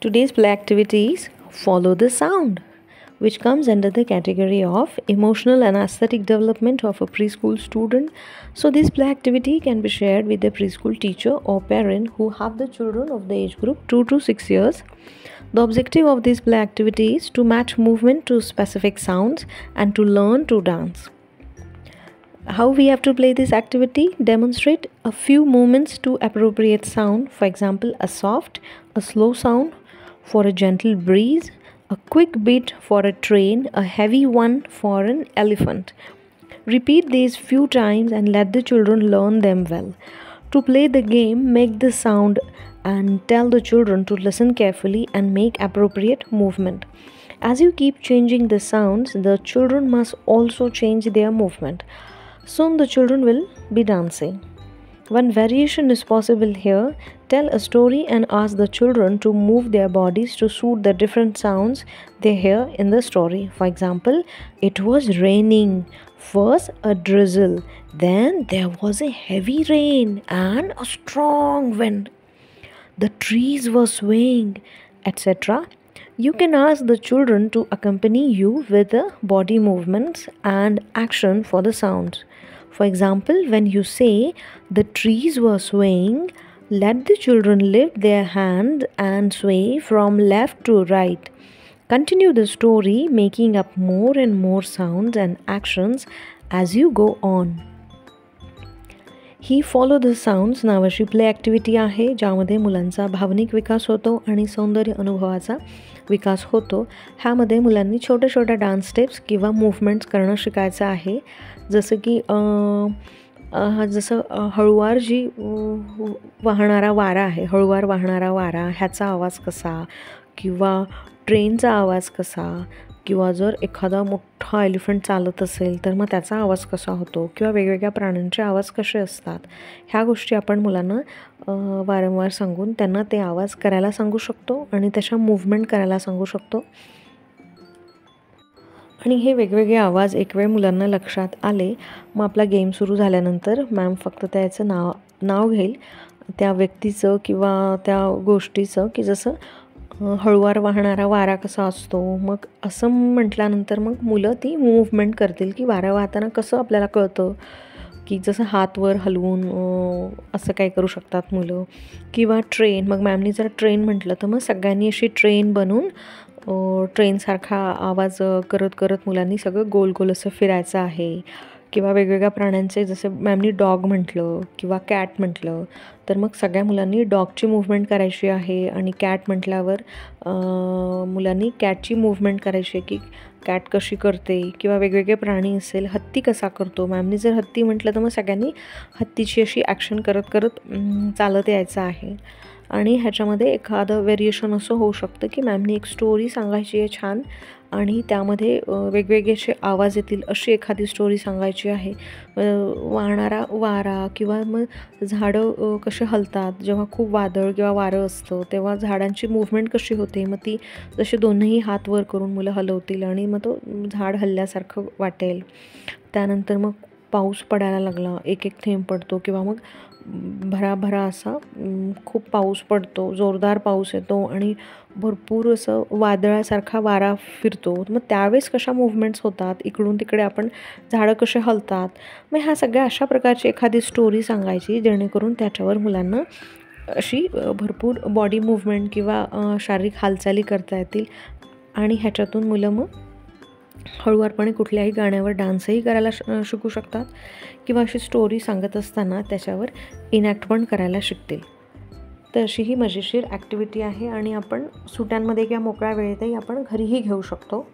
Today's play activity is Follow the Sound, which comes under the category of emotional and aesthetic development of a preschool student. So this play activity can be shared with a preschool teacher or parent who have the children of the age group 2 to 6 years. The objective of this play activity is to match movement to specific sounds and to learn to dance. How we have to play this activity? Demonstrate a few movements to appropriate sound. For example, a soft, a slow sound for a gentle breeze, a quick beat for a train, a heavy one for an elephant. Repeat these few times and let the children learn them well. To play the game, make the sound and tell the children to listen carefully and make appropriate movement. As you keep changing the sounds, the children must also change their movement. Soon the children will be dancing. One variation is possible here. Tell a story and ask the children to move their bodies to suit the different sounds they hear in the story. For example, it was raining. First a drizzle, then there was a heavy rain and a strong wind. The trees were swaying, etc. You can ask the children to accompany you with the body movements and action for the sounds. For example, when you say the trees were swaying, let the children lift their hands and sway from left to right. Continue the story, making up more and more sounds and actions as you go on. He follow the sounds नावाची play activity आहे, ज्यामध्ये मुलांचा भावनिक विकास होतो आणि सौंदर्य अनुभवाचा विकास होतो. ह्यामध्ये मुलांनी छोट्या छोट्या डान्स स्टेप्स किंवा मूव्हमेंट्स करणं शिकायचं आहे. जसं की हळुवार जी वाहणारा वारा आहे, हळुवार वाहणारा वारा ह्याचा आवाज कसा, किंवा ट्रेनचा आवाज कसा, किंवा जर एखादा मोठा एलिफंट चालत असेल तर मग त्याचा आवाज कसा होतो, किंवा वेगवेगळ्या प्राण्यांचे आवाज कसे असतात, ह्या गोष्टी आपण मुलांना वारंवार सांगून त्यांना ते आवाज करायला सांगू शकतो आणि त्याच्या मूव्हमेंट करायला सांगू शकतो. आणि हे वेगवेगळे आवाज एक वेळ मुलांना लक्षात आले, मग आपला गेम सुरू झाल्यानंतर मॅम फक्त त्याचं नाव घेईल, त्या व्यक्तीचं किंवा त्या गोष्टीचं, की जसं हळुवार वाहणारा वारा कसा असतो. मग असं म्हटल्यानंतर मग मुलं ती मूव्हमेंट करतील, की वारा वाहताना कसं आपल्याला कळतं, की जसं हात वर हलवून असं काय करू शकतात मुलं. किंवा ट्रेन, मग मॅमनी जर ट्रेन म्हटलं तर मग सगळ्यांनी अशी ट्रेन बनवून ट्रेनसारखा आवाज करत करत मुलांनी सगळं गोल गोल असं फिरायचं आहे. किंवा वेगवेगळ्या प्राण्यांचे, जसं मॅमनी डॉग म्हटलं किंवा कॅट म्हटलं तर मग सगळ्या मुलांनी डॉगची मूव्हमेंट करायची आहे, आणि कॅट म्हटल्यावर मुलांनी कॅटची मूव्हमेंट करायची आहे, की कॅट कशी करते. किंवा वेगवेगळे प्राणी असेल, हत्ती कसा करतो, मॅमनी जर हत्ती म्हटलं तर मग सगळ्यांनी हत्तीची अशी ॲक्शन करत करत चालत यायचं आहे. आणि ह्याच्यामध्ये एखादं व्हेरिएशन असं होऊ शकतं, की मॅमनी एक स्टोरी सांगायची आहे छान, आणि त्यामध्ये वेगवेगळे असे आवाज येतील अशी एखादी स्टोरी सांगायची आहे. वाहणारा वारा, किंवा मग झाडं कसे हलतात जेव्हा खूप वादळ किंवा वारं असतं तेव्हा झाडांची मूव्हमेंट कशी होते, मग ती जसे दोन्ही हात वर करून मुलं हलवतील आणि मग तो झाड हलल्यासारखं वाटेल. त्यानंतर मग पाऊस पडायला लागला, एक एक थेंब पडतो, किंवा मग भराभरा असा खूप पाऊस पडतो, जोरदार पाऊस येतो आणि भरपूर असं वादळासारखा वारा फिरतो. मग त्यावेळेस कशा मूव्हमेंट्स होतात, इकडून तिकडे आपण झाडं कसे हलतात. मग ह्या सगळ्या अशा प्रकारची एखादी स्टोरी सांगायची, जेणेकरून त्याच्यावर मुलांना अशी भरपूर बॉडी मूव्हमेंट किंवा शारीरिक हालचाली करता येतील. आणि ह्याच्यातून मुलं मग हळुवारपणे कुठल्याही गाण्यावर डान्सही करायला शिकू शकतात, किंवा अशी स्टोरी सांगत असताना त्याच्यावर इनॅक्ट पण करायला शिकतील. तर अशी ही मजेशीर ॲक्टिव्हिटी आहे, आणि आपण सुट्यांमध्ये किंवा मोकळ्या वेळेतही आपण घरीही घेऊ शकतो.